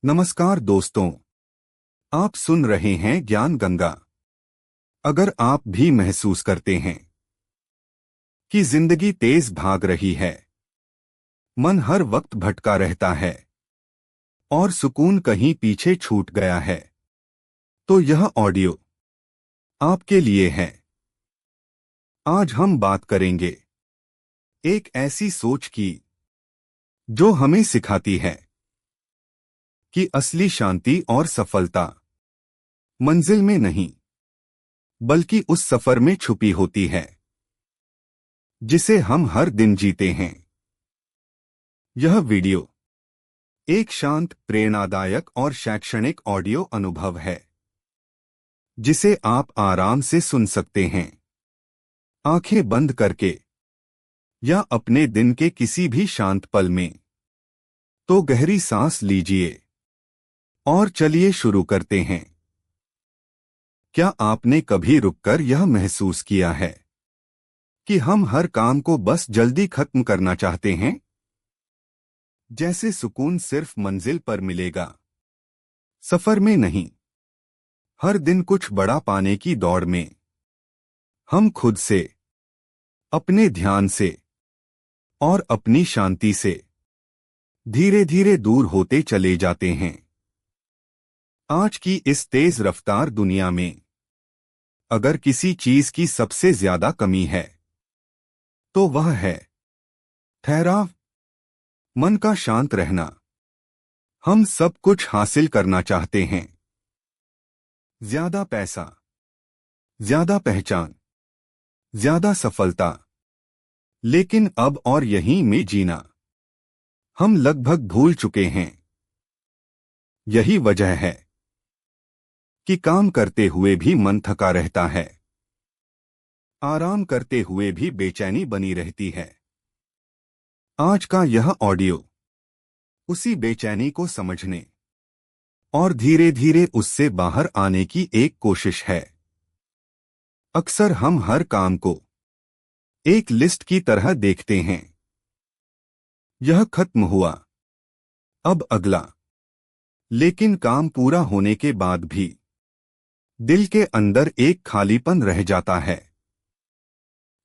नमस्कार दोस्तों, आप सुन रहे हैं ज्ञान गंगा। अगर आप भी महसूस करते हैं कि जिंदगी तेज भाग रही है, मन हर वक्त भटका रहता है और सुकून कहीं पीछे छूट गया है, तो यह ऑडियो आपके लिए है। आज हम बात करेंगे एक ऐसी सोच की जो हमें सिखाती है कि असली शांति और सफलता मंजिल में नहीं, बल्कि उस सफर में छुपी होती है जिसे हम हर दिन जीते हैं। यह वीडियो एक शांत, प्रेरणादायक और शैक्षणिक ऑडियो अनुभव है जिसे आप आराम से सुन सकते हैं, आंखें बंद करके या अपने दिन के किसी भी शांत पल में। तो गहरी सांस लीजिए और चलिए शुरू करते हैं। क्या आपने कभी रुककर यह महसूस किया है कि हम हर काम को बस जल्दी खत्म करना चाहते हैं, जैसे सुकून सिर्फ मंजिल पर मिलेगा, सफर में नहीं। हर दिन कुछ बड़ा पाने की दौड़ में हम खुद से, अपने ध्यान से और अपनी शांति से धीरे धीरे दूर होते चले जाते हैं। आज की इस तेज रफ्तार दुनिया में अगर किसी चीज की सबसे ज्यादा कमी है तो वह है ठहराव, मन का शांत रहना। हम सब कुछ हासिल करना चाहते हैं, ज्यादा पैसा, ज्यादा पहचान, ज्यादा सफलता, लेकिन अब और यहीं में जीना हम लगभग भूल चुके हैं। यही वजह है कि काम करते हुए भी मन थका रहता है, आराम करते हुए भी बेचैनी बनी रहती है। आज का यह ऑडियो उसी बेचैनी को समझने और धीरे धीरे उससे बाहर आने की एक कोशिश है। अक्सर हम हर काम को एक लिस्ट की तरह देखते हैं। यह खत्म हुआ, अब अगला। लेकिन काम पूरा होने के बाद भी दिल के अंदर एक खालीपन रह जाता है।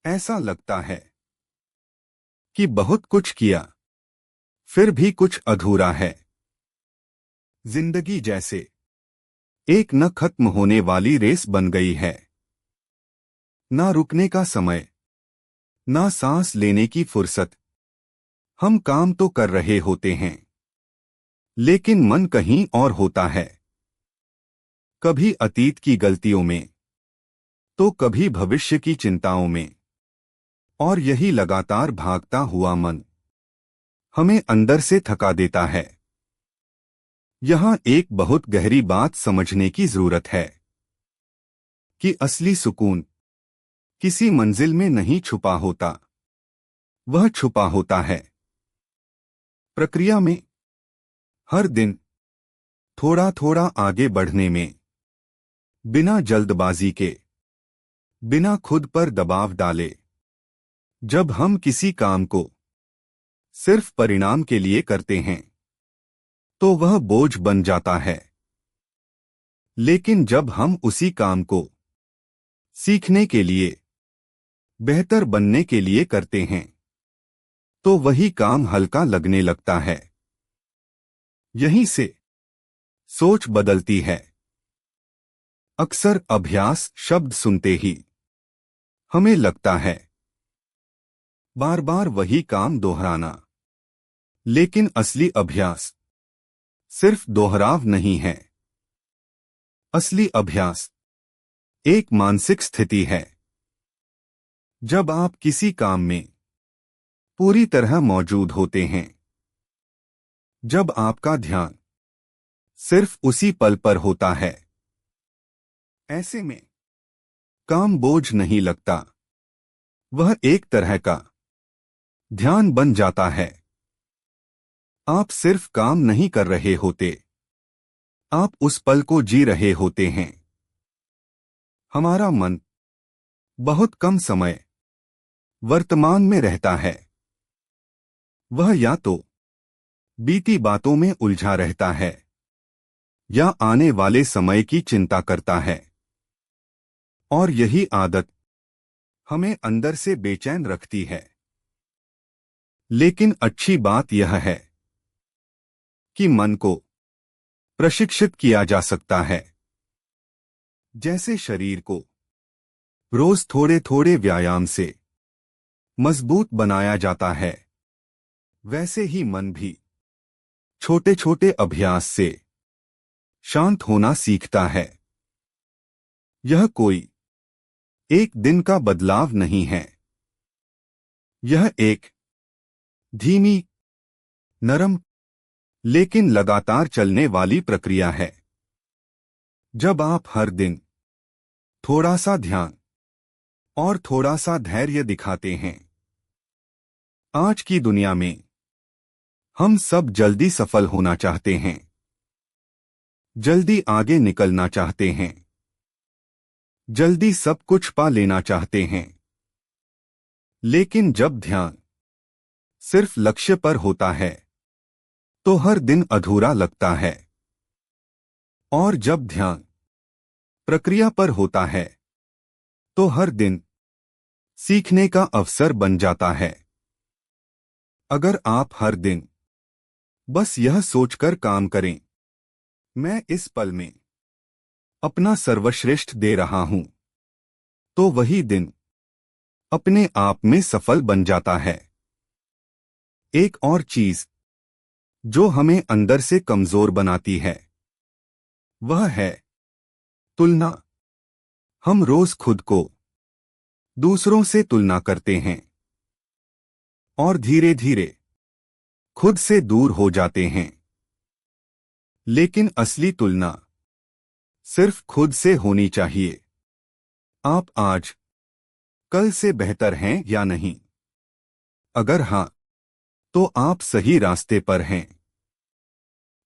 ऐसा लगता है कि बहुत कुछ किया, फिर भी कुछ अधूरा है। जिंदगी जैसे एक न खत्म होने वाली रेस बन गई है। ना रुकने का समय, ना सांस लेने की फुर्सत। हम काम तो कर रहे होते हैं, लेकिन मन कहीं और होता है। कभी अतीत की गलतियों में, तो कभी भविष्य की चिंताओं में। और यही लगातार भागता हुआ मन हमें अंदर से थका देता है। यहां एक बहुत गहरी बात समझने की जरूरत है कि असली सुकून किसी मंजिल में नहीं छुपा होता, वह छुपा होता है प्रक्रिया में। हर दिन थोड़ा थोड़ा आगे बढ़ने में, बिना जल्दबाजी के, बिना खुद पर दबाव डाले। जब हम किसी काम को सिर्फ परिणाम के लिए करते हैं तो वह बोझ बन जाता है, लेकिन जब हम उसी काम को सीखने के लिए, बेहतर बनने के लिए करते हैं तो वही काम हल्का लगने लगता है। यहीं से सोच बदलती है। अक्सर अभ्यास शब्द सुनते ही हमें लगता है बार बार वही काम दोहराना, लेकिन असली अभ्यास सिर्फ दोहराव नहीं है। असली अभ्यास एक मानसिक स्थिति है। जब आप किसी काम में पूरी तरह मौजूद होते हैं, जब आपका ध्यान सिर्फ उसी पल पर होता है, ऐसे में काम बोझ नहीं लगता। वह एक तरह का ध्यान बन जाता है। आप सिर्फ काम नहीं कर रहे होते, आप उस पल को जी रहे होते हैं। हमारा मन बहुत कम समय वर्तमान में रहता है। वह या तो बीती बातों में उलझा रहता है या आने वाले समय की चिंता करता है। और यही आदत हमें अंदर से बेचैन रखती है। लेकिन अच्छी बात यह है कि मन को प्रशिक्षित किया जा सकता है। जैसे शरीर को रोज थोड़े थोड़े व्यायाम से मजबूत बनाया जाता है, वैसे ही मन भी छोटे छोटे अभ्यास से शांत होना सीखता है। यह कोई एक दिन का बदलाव नहीं है। यह एक धीमी, नरम, लेकिन लगातार चलने वाली प्रक्रिया है। जब आप हर दिन थोड़ा सा ध्यान और थोड़ा सा धैर्य दिखाते हैं। आज की दुनिया में हम सब जल्दी सफल होना चाहते हैं, जल्दी आगे निकलना चाहते हैं, जल्दी सब कुछ पा लेना चाहते हैं। लेकिन जब ध्यान सिर्फ लक्ष्य पर होता है तो हर दिन अधूरा लगता है। और जब ध्यान प्रक्रिया पर होता है तो हर दिन सीखने का अवसर बन जाता है। अगर आप हर दिन बस यह सोचकर काम करें, मैं इस पल में अपना सर्वश्रेष्ठ दे रहा हूं, तो वही दिन अपने आप में सफल बन जाता है। एक और चीज जो हमें अंदर से कमजोर बनाती है वह है तुलना। हम रोज खुद को दूसरों से तुलना करते हैं और धीरे धीरे खुद से दूर हो जाते हैं। लेकिन असली तुलना सिर्फ खुद से होनी चाहिए। आप आज कल से बेहतर हैं या नहीं? अगर हां, तो आप सही रास्ते पर हैं।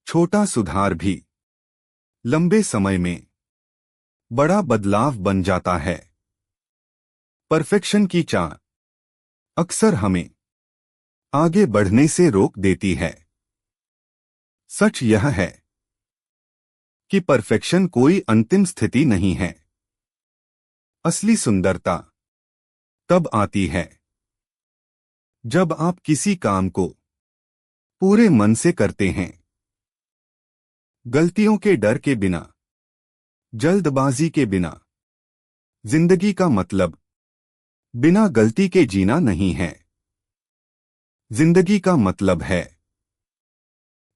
छोटा सुधार भी लंबे समय में बड़ा बदलाव बन जाता है। परफेक्शन की चाह अक्सर हमें आगे बढ़ने से रोक देती है। सच यह है कि परफेक्शन कोई अंतिम स्थिति नहीं है। असली सुंदरता तब आती है जब आप किसी काम को पूरे मन से करते हैं, गलतियों के डर के बिना, जल्दबाजी के बिना। जिंदगी का मतलब बिना गलती के जीना नहीं है। जिंदगी का मतलब है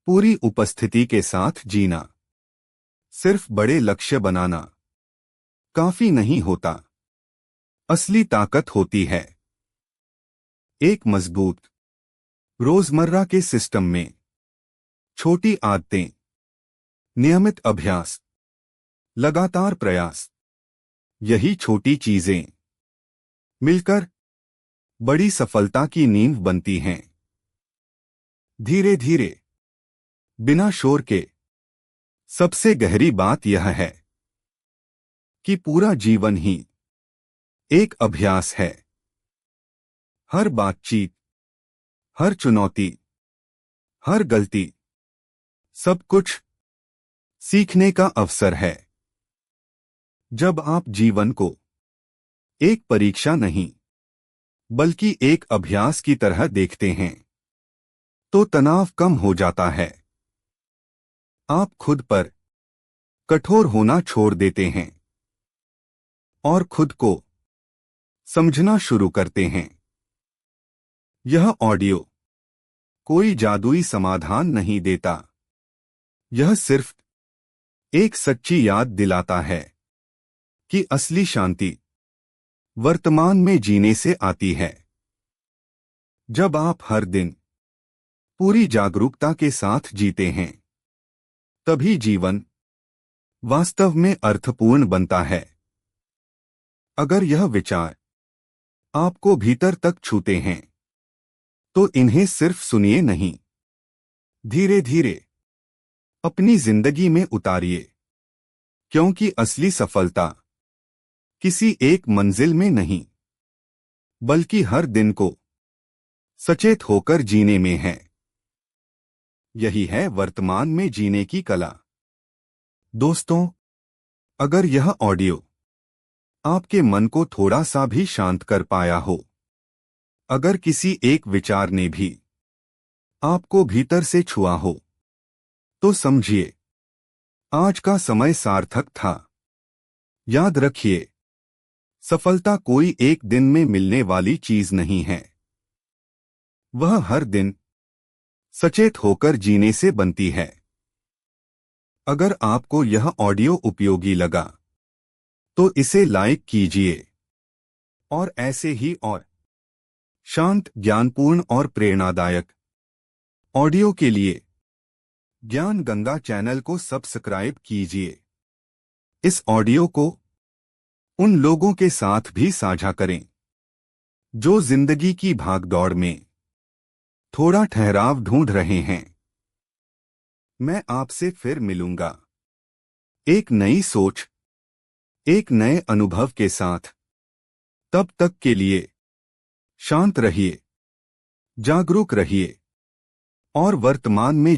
पूरी उपस्थिति के साथ जीना। सिर्फ बड़े लक्ष्य बनाना काफी नहीं होता। असली ताकत होती है एक मजबूत रोजमर्रा के सिस्टम में छोटी आदतें, नियमित अभ्यास, लगातार प्रयास। यही छोटी चीजें मिलकर बड़ी सफलता की नींव बनती हैं। धीरे धीरे, बिना शोर के। सबसे गहरी बात यह है कि पूरा जीवन ही एक अभ्यास है। हर बातचीत, हर चुनौती, हर गलती, सब कुछ सीखने का अवसर है। जब आप जीवन को एक परीक्षा नहीं बल्कि एक अभ्यास की तरह देखते हैं तो तनाव कम हो जाता है। आप खुद पर कठोर होना छोड़ देते हैं और खुद को समझना शुरू करते हैं। यह ऑडियो कोई जादुई समाधान नहीं देता। यह सिर्फ एक सच्ची याद दिलाता है कि असली शांति वर्तमान में जीने से आती है। जब आप हर दिन पूरी जागरूकता के साथ जीते हैं, तभी जीवन वास्तव में अर्थपूर्ण बनता है। अगर यह विचार आपको भीतर तक छूते हैं, तो इन्हें सिर्फ सुनिए नहीं, धीरे धीरे अपनी जिंदगी में उतारिए। क्योंकि असली सफलता किसी एक मंजिल में नहीं, बल्कि हर दिन को सचेत होकर जीने में है। यही है वर्तमान में जीने की कला। दोस्तों, अगर यह ऑडियो आपके मन को थोड़ा सा भी शांत कर पाया हो, अगर किसी एक विचार ने भी आपको भीतर से छुआ हो, तो समझिए आज का समय सार्थक था। याद रखिए, सफलता कोई एक दिन में मिलने वाली चीज नहीं है। वह हर दिन सचेत होकर जीने से बनती है। अगर आपको यह ऑडियो उपयोगी लगा तो इसे लाइक कीजिए और ऐसे ही और शांत, ज्ञानपूर्ण और प्रेरणादायक ऑडियो के लिए ज्ञान गंगा चैनल को सब्सक्राइब कीजिए। इस ऑडियो को उन लोगों के साथ भी साझा करें जो जिंदगी की भागदौड़ में थोड़ा ठहराव ढूंढ रहे हैं। मैं आपसे फिर मिलूंगा, एक नई सोच, एक नए अनुभव के साथ। तब तक के लिए शांत रहिए, जागरूक रहिए और वर्तमान में